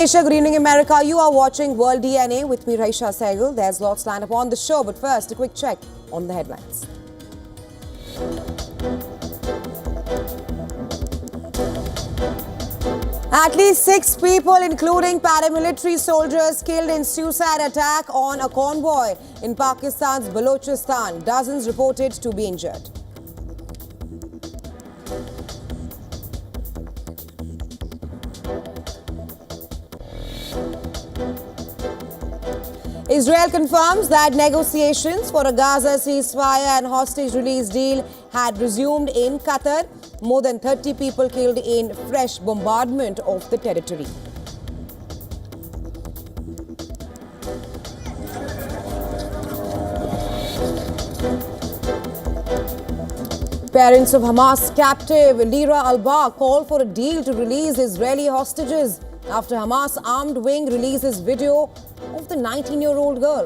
Good evening, America. You are watching World DNA with me, Raisha Sehgal. There's lots lined up on the show, but first, a quick check on the headlines. At least 6 people, including paramilitary soldiers, killed in suicide attack on a convoy in Pakistan's Balochistan. Dozens reported to be injured. Israel confirms that negotiations for a Gaza ceasefire and hostage release deal had resumed in Qatar. More than 30 people killed in fresh bombardment of the territory. Parents of Hamas captive Lira al-Ba call for a deal to release Israeli hostages after Hamas armed wing releases video of the 19-year-old girl.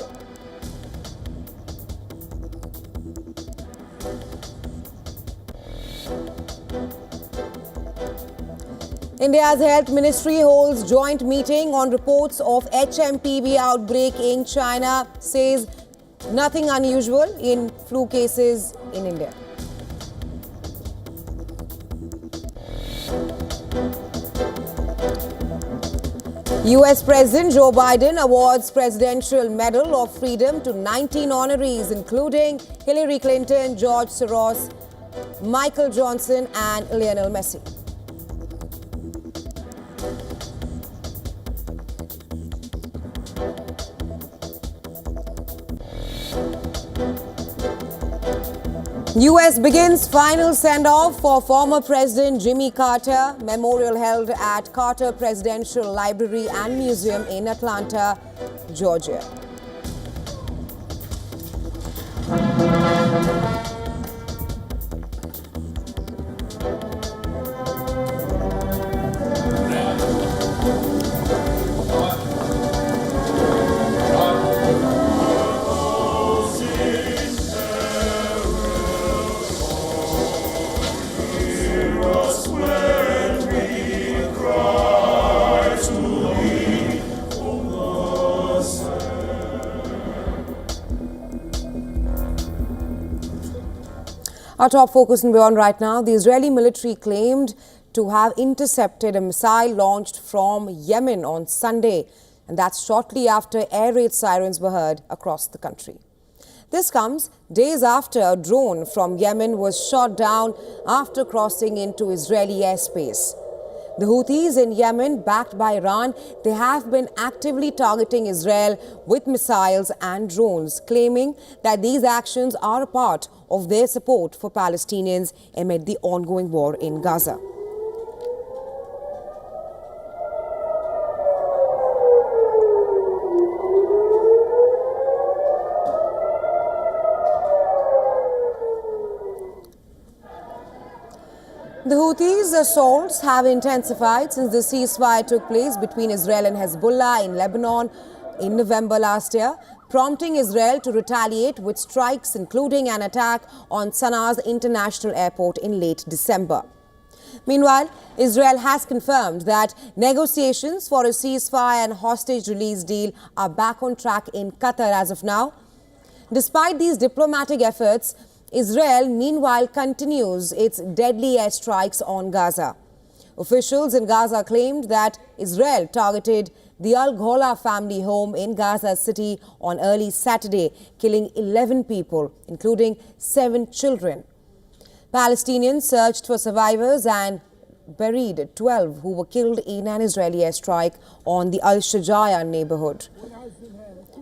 India's Health Ministry holds joint meeting on reports of HMPV outbreak in China, says nothing unusual in flu cases in India. US President Joe Biden awards Presidential Medal of Freedom to 19 honorees, including Hillary Clinton, George Soros, Michael Johnson and Lionel Messi. US begins final send-off for former President Jimmy Carter. Memorial held at Carter Presidential Library and Museum in Atlanta, Georgia. Our top focus in WION right now, the Israeli military claimed to have intercepted a missile launched from Yemen on Sunday, and that's shortly after air raid sirens were heard across the country. This comes days after a drone from Yemen was shot down after crossing into Israeli airspace. The Houthis in Yemen, backed by Iran, they have been actively targeting Israel with missiles and drones, claiming that these actions are a part of their support for Palestinians amid the ongoing war in Gaza. The Houthis' assaults have intensified since the ceasefire took place between Israel and Hezbollah in Lebanon in November last year, prompting Israel to retaliate with strikes, including an attack on Sanaa's international airport in late December. Meanwhile, Israel has confirmed that negotiations for a ceasefire and hostage release deal are back on track in Qatar as of now. Despite these diplomatic efforts, Israel, meanwhile, continues its deadly airstrikes on Gaza. Officials in Gaza claimed that Israel targeted the Al-Ghola family home in Gaza City on early Saturday, killing 11 people, including 7 children. Palestinians searched for survivors and buried 12 who were killed in an Israeli airstrike on the Al-Shajaya neighborhood.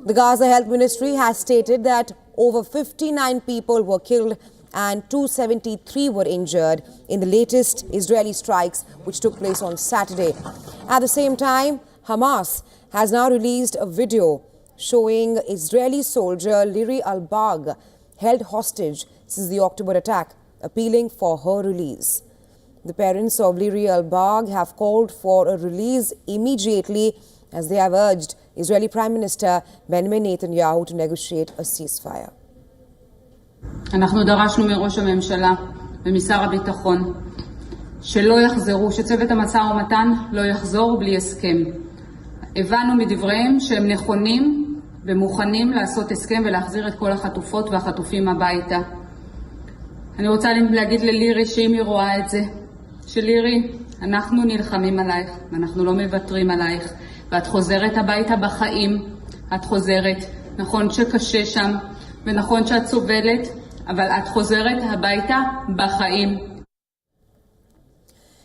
The Gaza Health Ministry has stated that over 59 people were killed and 273 were injured in the latest Israeli strikes which took place on Saturday. At the same time, Hamas has now released a video showing Israeli soldier Lira al-Ba held hostage since the October attack, appealing for her release. The parents of Lira al-Ba have called for a release immediately as they have urged Israeli Prime Minister Benjamin Netanyahu to negotiate a ceasefire. אנחנו דרשנו מראש הממשלה ומשר הביטחון שלא יחזרו, שצוות המשא ומתן לא יחזור בלי הסכם. הבנו מדבריהם שהם נכונים ומוכנים לעשות הסכם ולהחזיר את כל החטופות והחטופים הביתה. אני רוצה להגיד ללירי שאם היא רואה את זה, שלירי, אנחנו נלחמים עלייך ואנחנו לא מוותרים עלייך, ואת חוזרת הביתה בחיים, את חוזרת, נכון שקשה שם ונכון שאת סובלת, אבל את חוזרת הביתה בחיים.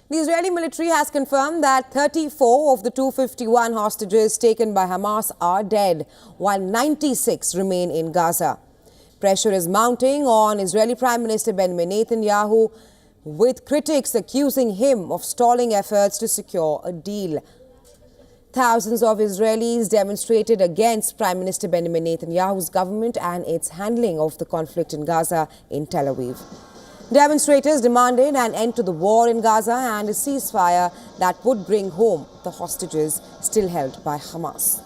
The Israeli military has confirmed that 34 of the 251 hostages taken by Hamas are dead, while 96 remain in Gaza. Pressure is mounting on Israeli Prime Minister Benjamin Netanyahu, with critics accusing him of stalling efforts to secure a deal. Thousands of Israelis demonstrated against Prime Minister Benjamin Netanyahu's government and its handling of the conflict in Gaza in Tel Aviv. Demonstrators demanded an end to the war in Gaza and a ceasefire that would bring home the hostages still held by Hamas.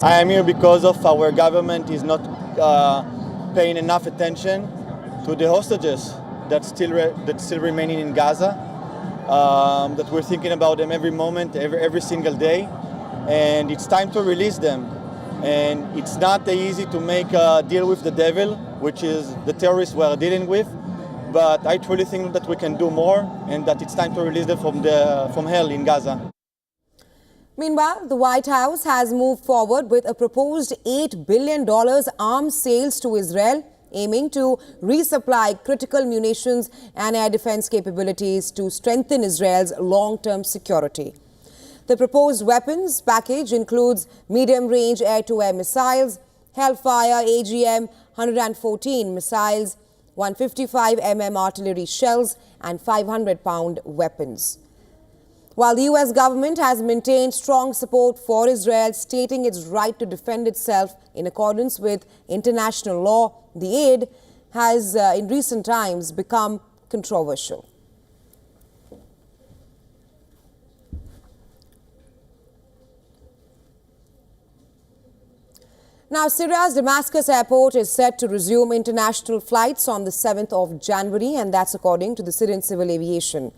I am here because of our government is not paying enough attention to the hostages that still remaining in Gaza. That we're thinking about them every moment, every single day, and it's time to release them. And it's not easy to make a deal with the devil, which is the terrorists we are dealing with. But I truly think that we can do more, and that it's time to release them from hell in Gaza. Meanwhile, the White House has moved forward with a proposed $8 billion arms sales to Israel, aiming to resupply critical munitions and air defense capabilities to strengthen Israel's long-term security. The proposed weapons package includes medium-range air-to-air missiles, Hellfire AGM-114 missiles, 155mm artillery shells, and 500-pound weapons. While the U.S. government has maintained strong support for Israel, stating its right to defend itself in accordance with international law, the aid has in recent times become controversial. Now, Syria's Damascus airport is set to resume international flights on the 7th of January, and that's according to the Syrian Civil Aviation.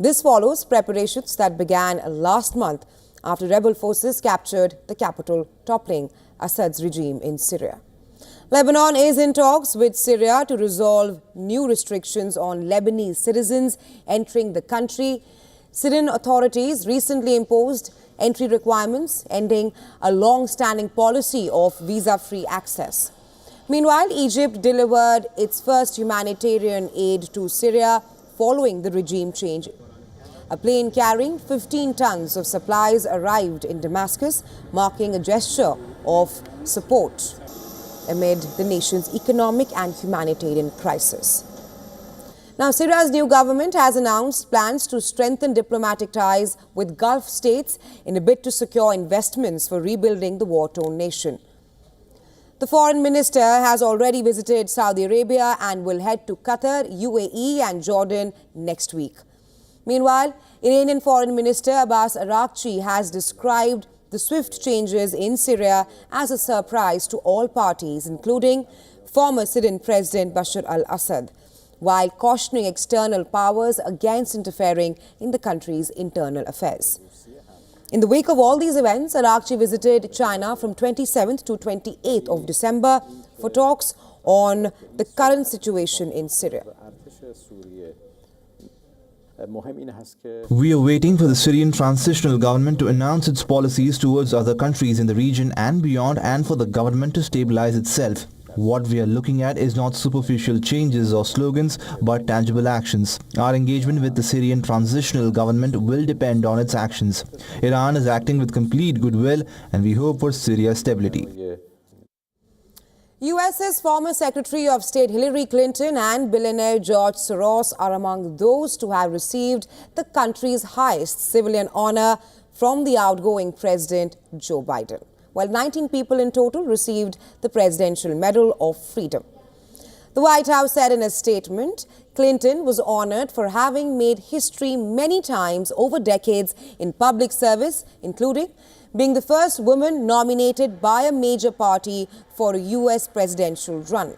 This follows preparations that began last month after rebel forces captured the capital, toppling Assad's regime in Syria. Lebanon is in talks with Syria to resolve new restrictions on Lebanese citizens entering the country. Syrian authorities recently imposed entry requirements, ending a long-standing policy of visa-free access. Meanwhile, Egypt delivered its first humanitarian aid to Syria following the regime change. A plane carrying 15 tons of supplies arrived in Damascus, marking a gesture of support amid the nation's economic and humanitarian crisis. Now, Syria's new government has announced plans to strengthen diplomatic ties with Gulf states in a bid to secure investments for rebuilding the war-torn nation. The foreign minister has already visited Saudi Arabia and will head to Qatar, UAE and Jordan next week. Meanwhile, Iranian Foreign Minister Abbas Araghchi has described the swift changes in Syria as a surprise to all parties, including former Syrian President Bashar al-Assad, while cautioning external powers against interfering in the country's internal affairs. In the wake of all these events, Araghchi visited China from 27th to 28th of December for talks on the current situation in Syria. We are waiting for the Syrian transitional government to announce its policies towards other countries in the region and beyond, and for the government to stabilize itself. What we are looking at is not superficial changes or slogans, but tangible actions. Our engagement with the Syrian transitional government will depend on its actions. Iran is acting with complete goodwill, and we hope for Syria's stability. US's former Secretary of State Hillary Clinton and billionaire George Soros are among those to have received the country's highest civilian honor from the outgoing President Joe Biden, while 19 people in total received the Presidential Medal of Freedom. The White House said in a statement, Clinton was honored for having made history many times over decades in public service, including being the first woman nominated by a major party for a U.S. presidential run.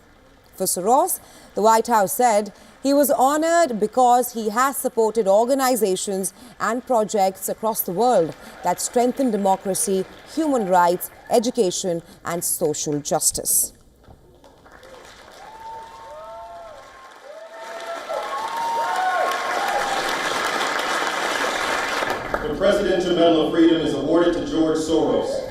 For Soros, the White House said he was honored because he has supported organizations and projects across the world that strengthen democracy, human rights, education, and social justice. The Presidential Medal of Freedom is awarded to George Soros.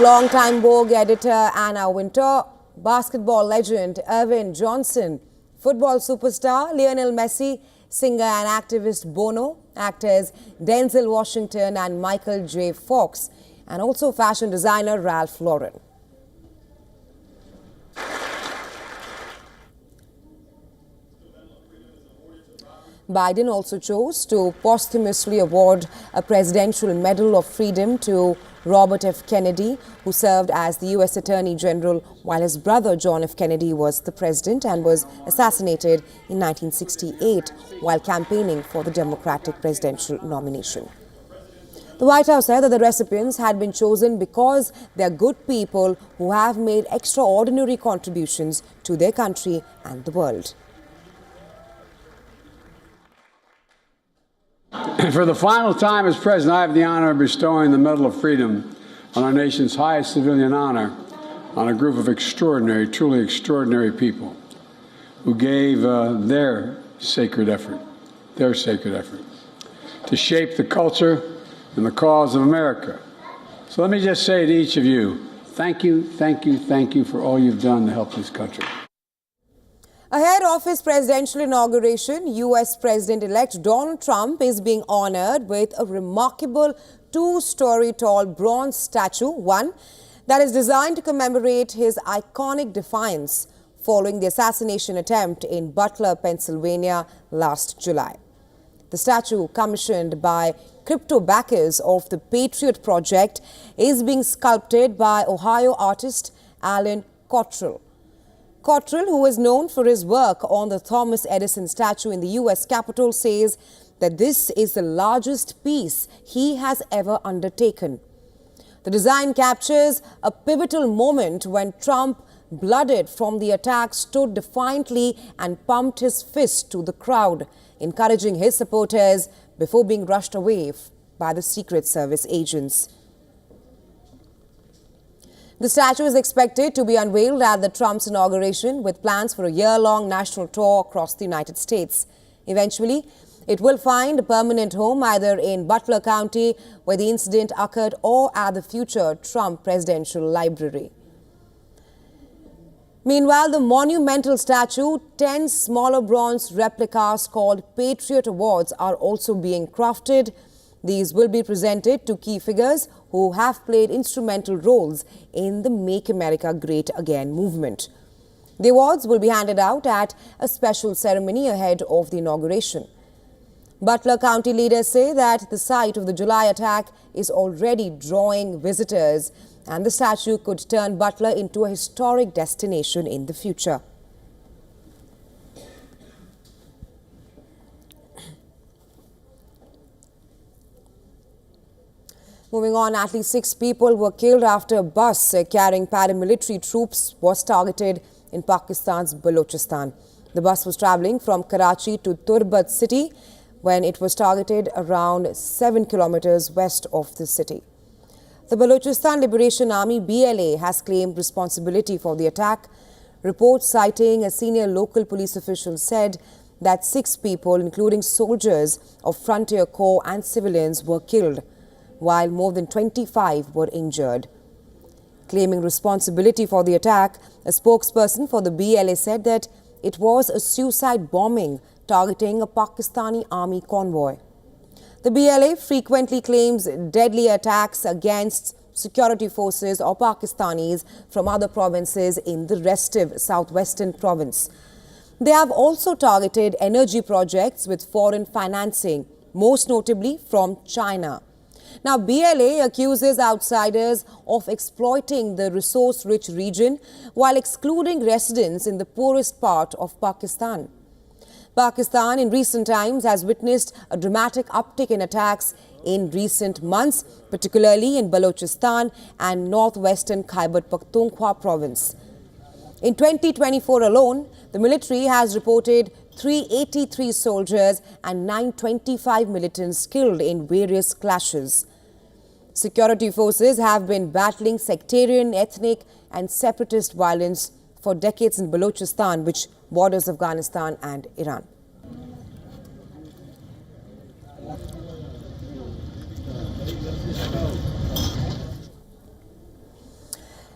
Longtime Vogue editor Anna Wintour, basketball legend Irvin Johnson, football superstar Lionel Messi, singer and activist Bono, actors Denzel Washington and Michael J. Fox, and also fashion designer Ralph Lauren. Biden also chose to posthumously award a Presidential Medal of Freedom to Robert F. Kennedy, who served as the U.S. Attorney General while his brother John F. Kennedy was the president and was assassinated in 1968 while campaigning for the Democratic presidential nomination. The White House said that the recipients had been chosen because they are good people who have made extraordinary contributions to their country and the world. For the final time as president, I have the honor of bestowing the Medal of Freedom on our nation's highest civilian honor on a group of extraordinary, truly extraordinary people who gave their sacred effort to shape the culture and the cause of America. So let me just say to each of you, thank you, thank you, thank you for all you've done to help this country. Ahead of his presidential inauguration, U.S. President-elect Donald Trump is being honored with a remarkable 2-story tall bronze statue, one that is designed to commemorate his iconic defiance following the assassination attempt in Butler, Pennsylvania last July. The statue, commissioned by crypto backers of the Patriot Project, is being sculpted by Ohio artist Alan Cottrell. Cottrell, who is known for his work on the Thomas Edison statue in the U.S. Capitol, says that this is the largest piece he has ever undertaken. The design captures a pivotal moment when Trump, blooded from the attack, stood defiantly and pumped his fist to the crowd, encouraging his supporters before being rushed away by the Secret Service agents. The statue is expected to be unveiled at the Trump's inauguration, with plans for a year-long national tour across the United States. Eventually, it will find a permanent home either in Butler County, where the incident occurred, or at the future Trump Presidential Library. Meanwhile, the monumental statue, 10 smaller bronze replicas called Patriot Awards, are also being crafted. These will be presented to key figures who have played instrumental roles in the Make America Great Again movement. The awards will be handed out at a special ceremony ahead of the inauguration. Butler County leaders say that the site of the July attack is already drawing visitors, and the statue could turn Butler into a historic destination in the future. Moving on, at least 6 people were killed after a bus carrying paramilitary troops was targeted in Pakistan's Balochistan. The bus was travelling from Karachi to Turbat city when it was targeted around 7 kilometers west of the city. The Balochistan Liberation Army BLA has claimed responsibility for the attack. Reports citing a senior local police official said that 6 people, including soldiers of Frontier Corps and civilians, were killed, while more than 25 were injured. Claiming responsibility for the attack, a spokesperson for the BLA said that it was a suicide bombing targeting a Pakistani army convoy. The BLA frequently claims deadly attacks against security forces or Pakistanis from other provinces in the restive southwestern province. They have also targeted energy projects with foreign financing, most notably from China. Now, BLA accuses outsiders of exploiting the resource-rich region while excluding residents in the poorest part of Pakistan. Pakistan in recent times has witnessed a dramatic uptick in attacks in recent months, particularly in Balochistan and northwestern Khyber Pakhtunkhwa province. In 2024 alone, the military has reported 383 soldiers and 925 militants killed in various clashes. Security forces have been battling sectarian, ethnic and separatist violence for decades in Balochistan, which borders Afghanistan and Iran.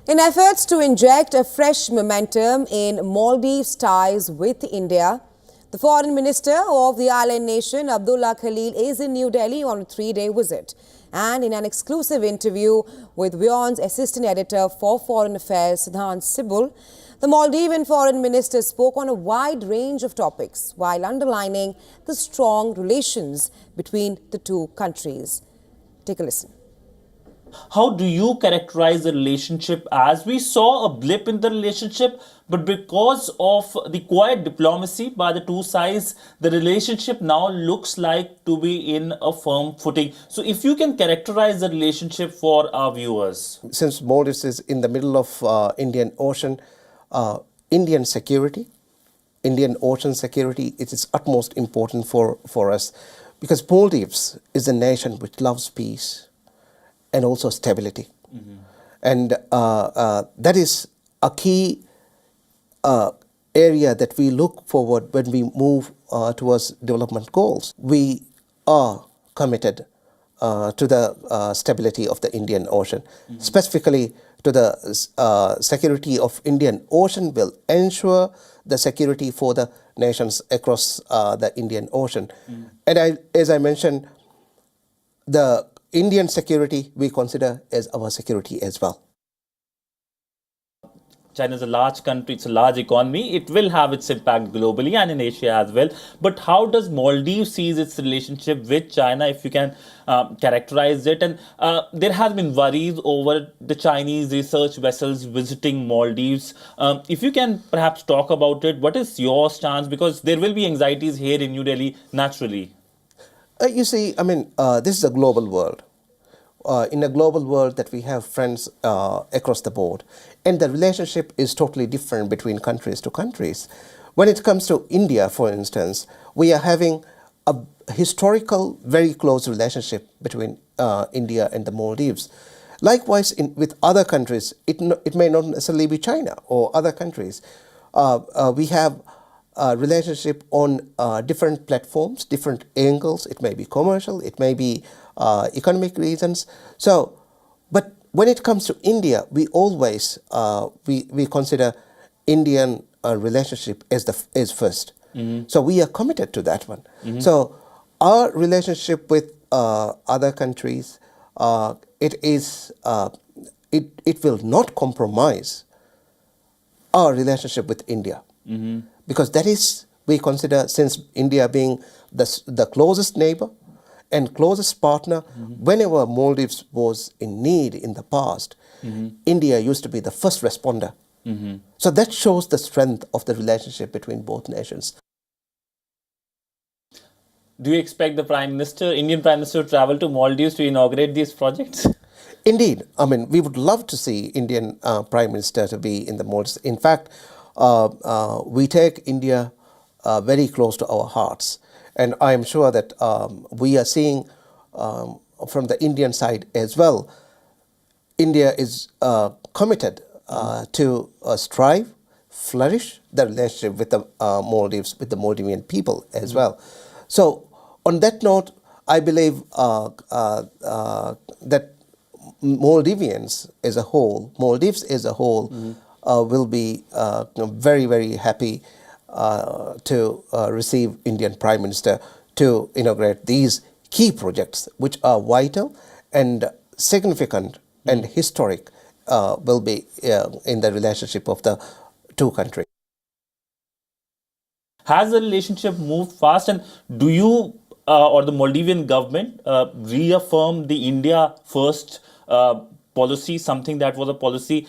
In efforts to inject a fresh momentum in Maldives' ties with India, the Foreign Minister of the island nation, Abdullah Khalil, is in New Delhi on a 3-day visit. And in an exclusive interview with WION's Assistant Editor for Foreign Affairs, Siddhant Sibul, the Maldivian Foreign Minister spoke on a wide range of topics while underlining the strong relations between the two countries. Take a listen. How do you characterize the relationship? As we saw a blip in the relationship, but because of the quiet diplomacy by the two sides, the relationship now looks like to be in a firm footing. So if you can characterize the relationship for our viewers. Since Maldives is in the middle of Indian Ocean, Indian security, Indian Ocean security, it is utmost important for us, because Maldives is a nation which loves peace and also stability. And that is a key area that we look forward when we move towards development goals. We are committed to the stability of the Indian Ocean. Specifically to the security of Indian Ocean will ensure the security for the nations across the Indian Ocean. And as I mentioned, the Indian security we consider as our security as well. China is a large country, it's a large economy, it will have its impact globally and in Asia as well. But how does Maldives sees its relationship with China, if you can characterize it? And there has been worries over the Chinese research vessels visiting Maldives. If you can perhaps talk about it, what is your stance? Because there will be anxieties here in New Delhi naturally. You see, I mean, this is a global world. In a global world that we have friends across the board, and the relationship is totally different between countries to countries. When it comes to India, for instance, we are having a historical, very close relationship between India and the Maldives. Likewise, with other countries, it may not necessarily be China or other countries. We have a relationship on different platforms, different angles. It may be commercial, it may be economic reasons. So, but when it comes to India, we always we consider Indian relationship as first. So we are committed to that one. So our relationship with other countries, it will not compromise our relationship with India. Because that is, we consider, since India being the closest neighbor and closest partner, whenever Maldives was in need in the past, India used to be the first responder. So that shows the strength of the relationship between both nations. Do you expect the Indian Prime Minister to travel to Maldives to inaugurate these projects? Indeed. I mean, we would love to see Indian Prime Minister to be in the Maldives. In fact, we take India very close to our hearts. And I am sure that we are seeing from the Indian side as well, India is committed to strive, flourish the relationship with the Maldives, with the Maldivian people as well. So on that note, I believe that Maldives as a whole, will be very, very happy to receive Indian Prime Minister to inaugurate these key projects, which are vital and significant and historic, will be in the relationship of the two countries. Has the relationship moved fast, and do you or the Maldivian government reaffirmed the India first policy, something that was a policy.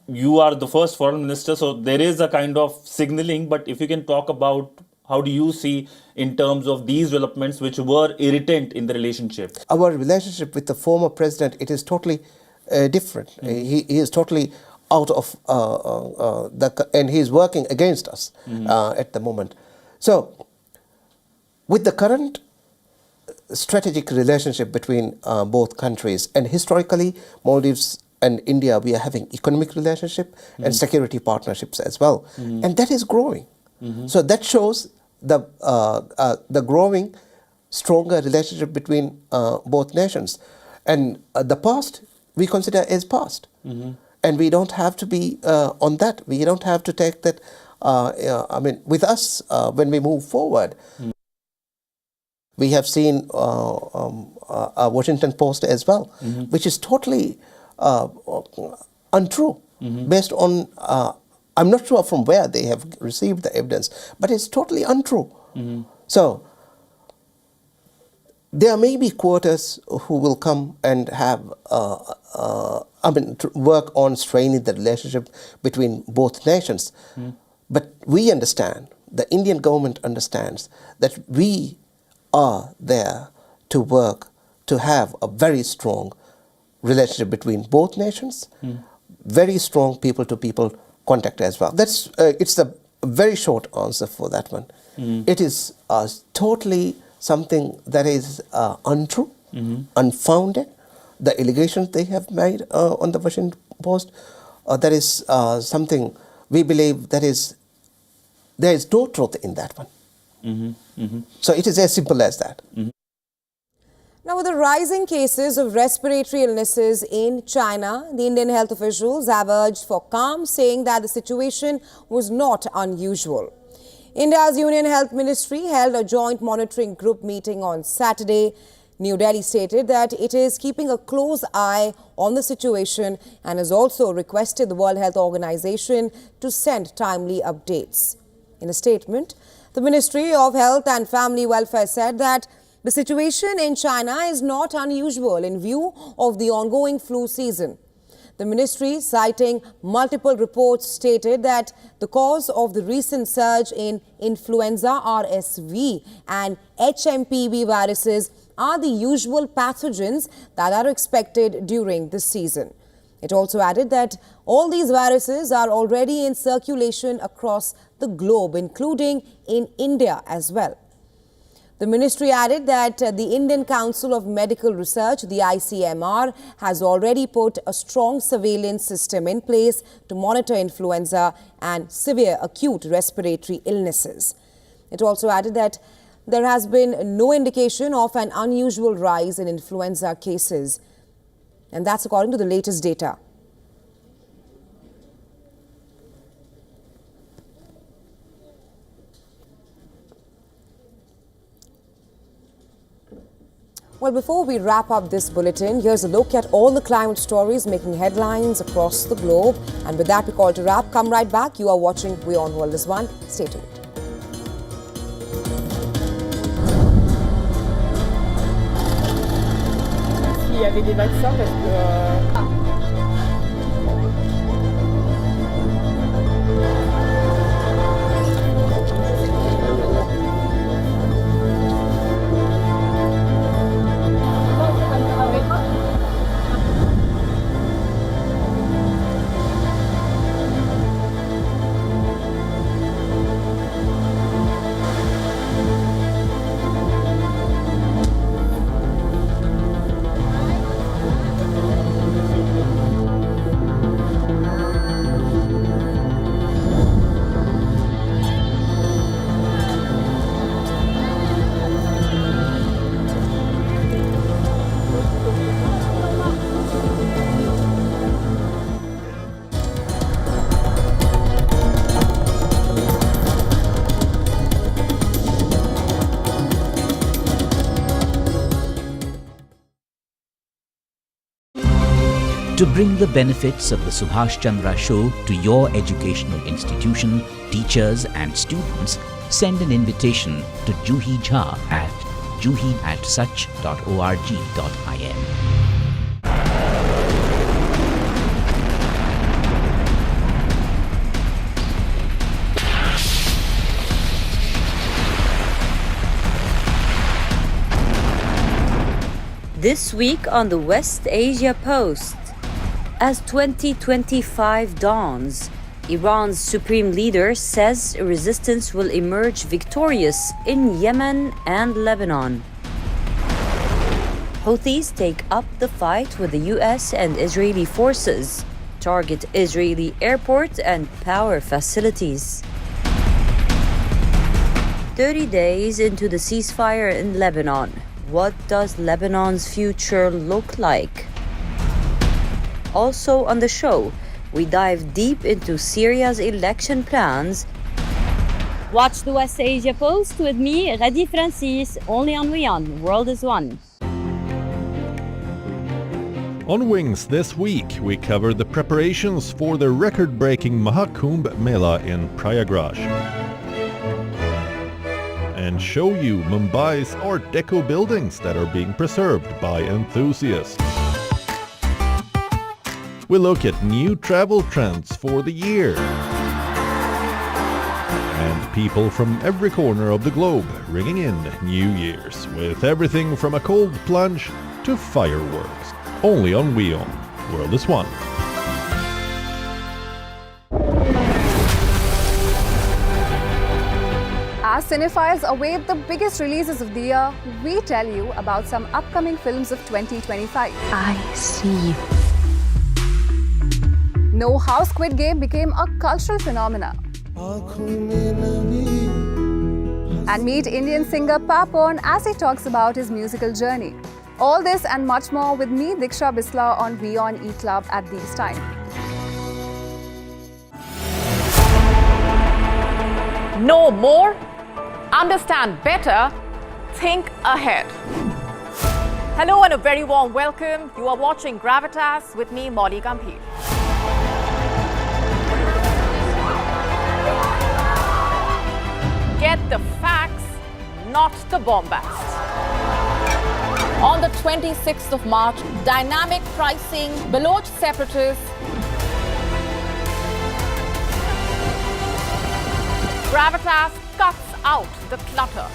You are the first foreign minister, so there is a kind of signaling. But if you can talk about how do you see in terms of these developments which were irritant in the relationship? Our relationship with the former president, it is totally different. He is totally out of and he is working against us at the moment. So, with the current strategic relationship between both countries, and historically Maldives and India, we are having economic relationship and security partnerships as well, and that is growing. So that shows the growing stronger relationship between both nations, and the past we consider as past, and we don't have to be on that. We don't have to take that. I mean, with us when we move forward. We have seen a Washington Post as well, which is totally untrue, based on, I'm not sure from where they have received the evidence, but it's totally untrue. So, there may be quarters who will come and have, work on straining the relationship between both nations. But we understand, the Indian government understands that we are there to work to have a very strong relationship between both nations, very strong people-to-people contact as well. That's it's a very short answer for that one. It is totally something that is untrue, unfounded. The allegations they have made on the Washington Post, that is something we believe there is no truth in that one. So it is as simple as that. Now, with the rising cases of respiratory illnesses in China, the Indian health officials have urged for calm, saying that the situation was not unusual. India's Union Health Ministry held a joint monitoring group meeting on Saturday. New Delhi stated that it is keeping a close eye on the situation and has also requested the World Health Organization to send timely updates. In a statement, the Ministry of Health and Family Welfare said that the situation in China is not unusual in view of the ongoing flu season. The ministry, citing multiple reports, stated that the cause of the recent surge in influenza RSV and HMPV viruses are the usual pathogens that are expected during this season. It also added that all these viruses are already in circulation across the globe, including in India as well. The ministry added that the Indian Council of Medical Research, the ICMR, has already put a strong surveillance system in place to monitor influenza and severe acute respiratory illnesses. It also added that there has been no indication of an unusual rise in influenza cases. And that's according to the latest data. Well, before we wrap up this bulletin, here's a look at all the climate stories making headlines across the globe. And with that, we call it a wrap. Come right back. You are watching WION World is One. Stay tuned. Il y avait des vaccins parce que... To bring the benefits of the Subhash Chandra Show to your educational institution, teachers and students, send an invitation to Juhi Jha at juheen@such.org.in. This week on the West Asia Post, as 2025 dawns, Iran's supreme leader says resistance will emerge victorious in Yemen and Lebanon. Houthis take up the fight with the US and Israeli forces, target Israeli airport and power facilities. 30 days into the ceasefire in Lebanon, what does Lebanon's future look like? Also on the show, we dive deep into Syria's election plans. Watch the West Asia Post with me, Radi Francis, only on WION. World is One. On Wings this week, we cover the preparations for the record-breaking Mahakumbh Mela in Prayagraj, and show you Mumbai's Art Deco buildings that are being preserved by enthusiasts. We look at new travel trends for the year, and people from every corner of the globe ringing in New Year's with everything from a cold plunge to fireworks. Only on WION. World is One. As cinephiles await the biggest releases of the year, we tell you about some upcoming films of 2025. I see. Know how Squid Game became a cultural phenomenon. And meet Indian singer Papan as he talks about his musical journey. All this and much more with me, Diksha Bisla, on WION E-Club at these times. Know more, understand better, think ahead. Hello and a very warm welcome. You are watching Gravitas with me, Molly Gambhir. Get the facts, not the bombast. On the 26th of March, dynamic pricing, Baloch separatists, Gravitas cuts out the clutter.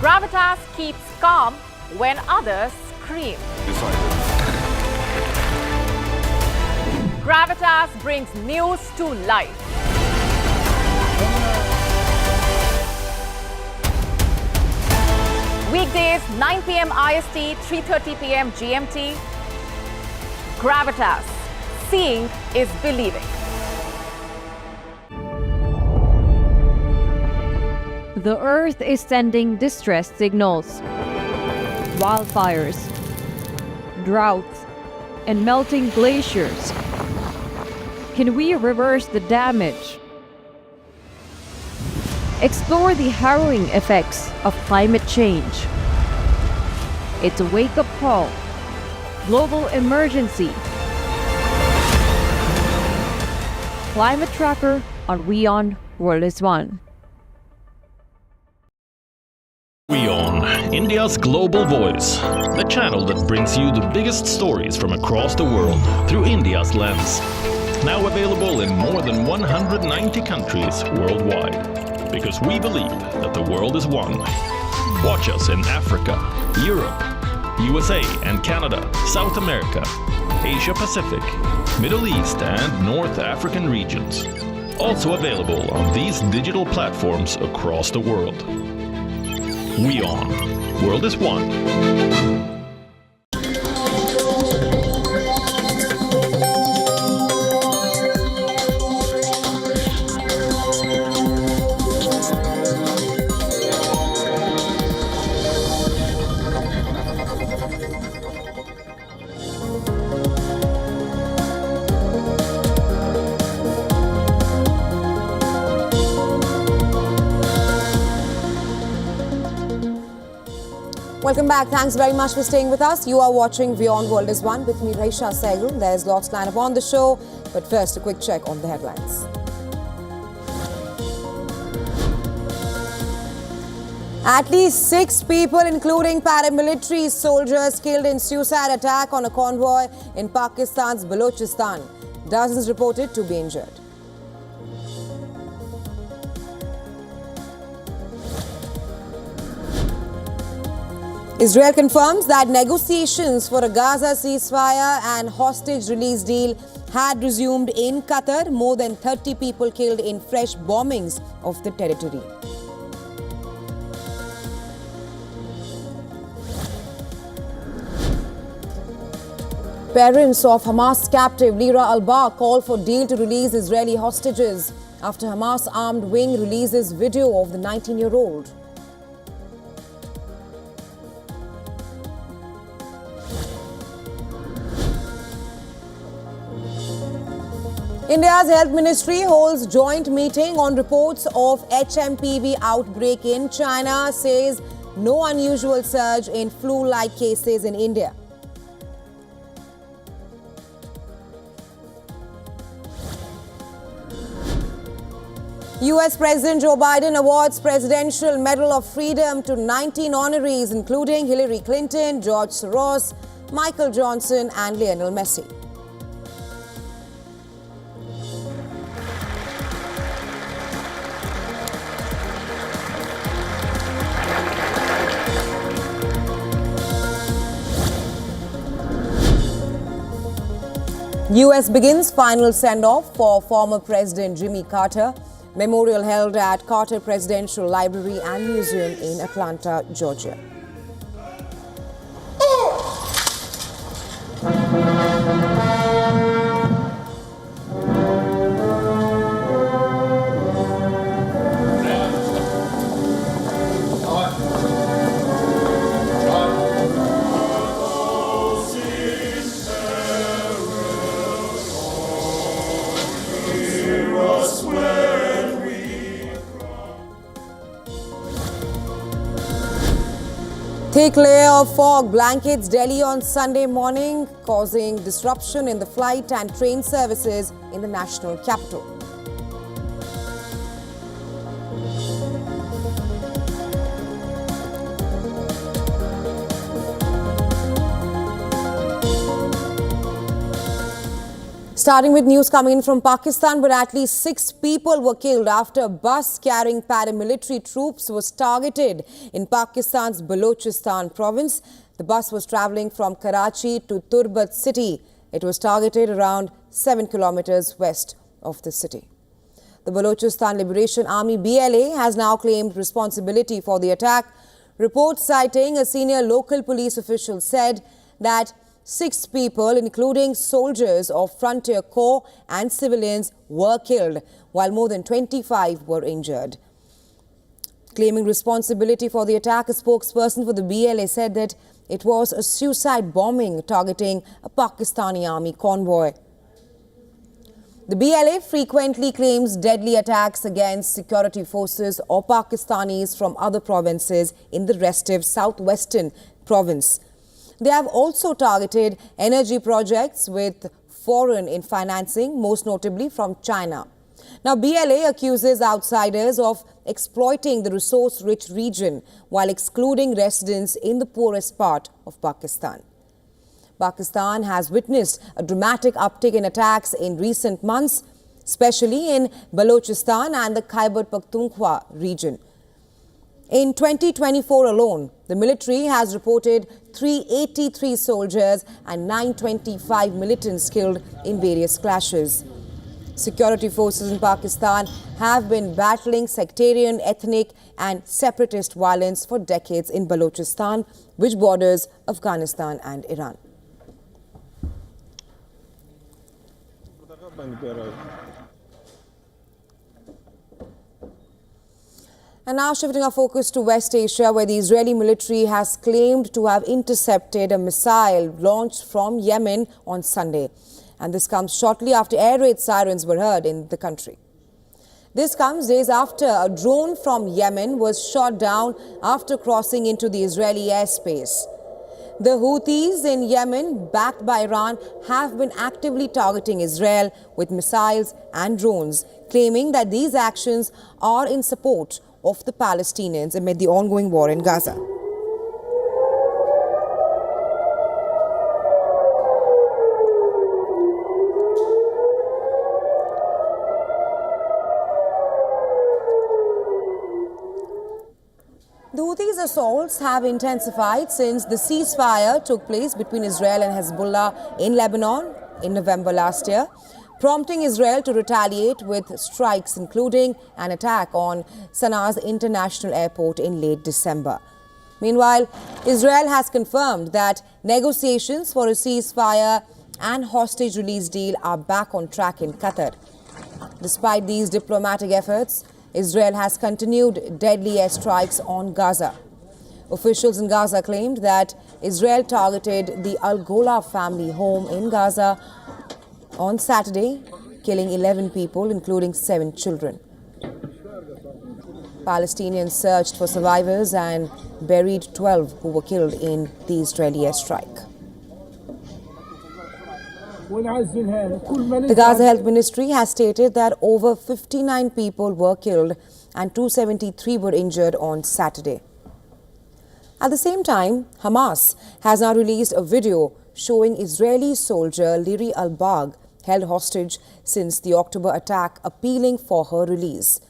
Gravitas keeps calm when others scream. Gravitas brings news to life. Weekdays, 9 p.m. IST, 3:30 p.m. GMT. Gravitas. Seeing is believing. The Earth is sending distress signals. Wildfires, droughts, and melting glaciers. Can we reverse the damage? Explore the harrowing effects of climate change. It's a wake-up call. Global emergency. Climate Tracker on WION. World is One. WION, India's global voice, the channel that brings you the biggest stories from across the world through India's lens. Now available in more than 190 countries worldwide. Because we believe that the world is one. Watch us in Africa, Europe, USA and Canada, South America, Asia Pacific, Middle East and North African regions. Also available on these digital platforms across the world. WION. World is One. Welcome back. Thanks very much for staying with us. You are watching WION World is One with me, Raisha Sehgal. There's lots lined up on the show, but first a quick check on the headlines. At least 6 people, including paramilitary soldiers, killed in suicide attack on a convoy in Pakistan's Balochistan. Dozens reported to be injured. Israel confirms that negotiations for a Gaza ceasefire and hostage release deal had resumed in Qatar. More than 30 people killed in fresh bombings of the territory. Parents of Hamas captive Lira al-Ba call for deal to release Israeli hostages after Hamas armed wing releases video of the 19-year-old. India's Health Ministry holds joint meeting on reports of HMPV outbreak in China, says no unusual surge in flu-like cases in India. US President Joe Biden awards Presidential Medal of Freedom to 19 honorees, including Hillary Clinton, George Soros, Michael Johnson and Lionel Messi. US begins final send-off for former President Jimmy Carter. Memorial held at Carter Presidential Library and Museum in Atlanta, Georgia. Thick layer of fog blankets Delhi on Sunday morning, causing disruption in the flight and train services in the national capital. Starting with news coming in from Pakistan, where at least 6 people were killed after a bus carrying paramilitary troops was targeted in Pakistan's Balochistan province. The bus was travelling from Karachi to Turbat city. It was targeted around 7 kilometers west of the city. The Balochistan Liberation Army BLA has now claimed responsibility for the attack. Reports citing a senior local police official said that 6 people, including soldiers of Frontier Corps and civilians, were killed, while more than 25 were injured. Claiming responsibility for the attack, a spokesperson for the BLA said that it was a suicide bombing targeting a Pakistani army convoy. The BLA frequently claims deadly attacks against security forces or Pakistanis from other provinces in the restive southwestern province. They have also targeted energy projects with foreign in financing, most notably from China. Now, BLA accuses outsiders of exploiting the resource-rich region while excluding residents in the poorest part of Pakistan. Pakistan has witnessed a dramatic uptick in attacks in recent months, especially in Balochistan and the Khyber Pakhtunkhwa region. In 2024 alone, the military has reported 383 soldiers and 925 militants killed in various clashes. Security forces in Pakistan have been battling sectarian, ethnic and separatist violence for decades in Balochistan, which borders Afghanistan and Iran. And now shifting our focus to West Asia, where the Israeli military has claimed to have intercepted a missile launched from Yemen on Sunday. And this comes shortly after air raid sirens were heard in the country. This comes days after a drone from Yemen was shot down after crossing into the Israeli airspace. The Houthis in Yemen, backed by Iran, have been actively targeting Israel with missiles and drones, claiming that these actions are in support of the Palestinians amid the ongoing war in Gaza. The Houthis' assaults have intensified since the ceasefire took place between Israel and Hezbollah in Lebanon in November last year, prompting Israel to retaliate with strikes, including an attack on Sanaa's international airport in late December. Meanwhile, Israel has confirmed that negotiations for a ceasefire and hostage release deal are back on track in Qatar. Despite these diplomatic efforts, Israel has continued deadly airstrikes on Gaza. Officials in Gaza claimed that Israel targeted the Al Gola family home in Gaza on Saturday, killing 11 people, including 7 children. Palestinians searched for survivors and buried 12 who were killed in the Israeli airstrike. The Gaza Health Ministry has stated that over 59 people were killed and 273 were injured on Saturday. At the same time, Hamas has now released a video showing Israeli soldier Liri al-Bagh held hostage since the October attack, appealing for her release.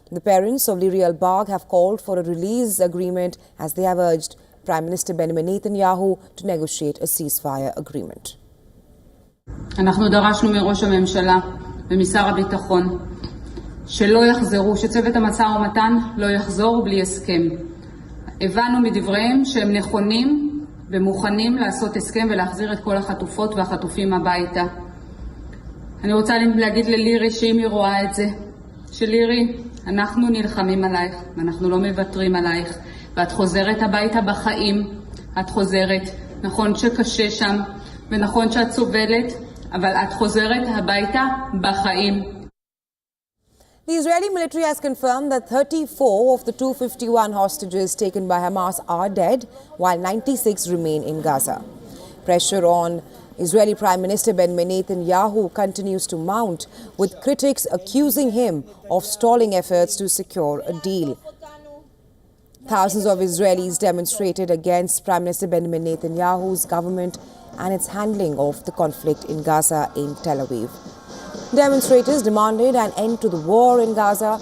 The parents of Liri al-Bagh have called for a release agreement as they have urged Prime Minister Benjamin Netanyahu to negotiate a ceasefire agreement. אנחנו דרשנו מראש הממשלה ומשר הביטחון שלא יחזרו, שצוות המשא ומתן לא יחזור בלי הסכם. הבנו מדבריהם שהם נכונים ומוכנים לעשות הסכם ולהחזיר את כל החטופות והחטופים הביתה. אני רוצה להגיד ללירי שאם היא רואה את זה, שלירי, אנחנו נלחמים עלייך ואנחנו לא מוותרים עלייך, ואת חוזרת הביתה בחיים, את חוזרת, נכון שקשה שם ונכון שאת סובלת, אבל את חוזרת הביתה בחיים. The Israeli military has confirmed that 34 of the 251 hostages taken by Hamas are dead, while 96 remain in Gaza. Pressure on Israeli Prime Minister Benjamin Netanyahu continues to mount, with critics accusing him of stalling efforts to secure a deal. Thousands of Israelis demonstrated against Prime Minister Benjamin Netanyahu's government and its handling of the conflict in Gaza in Tel Aviv. Demonstrators demanded an end to the war in Gaza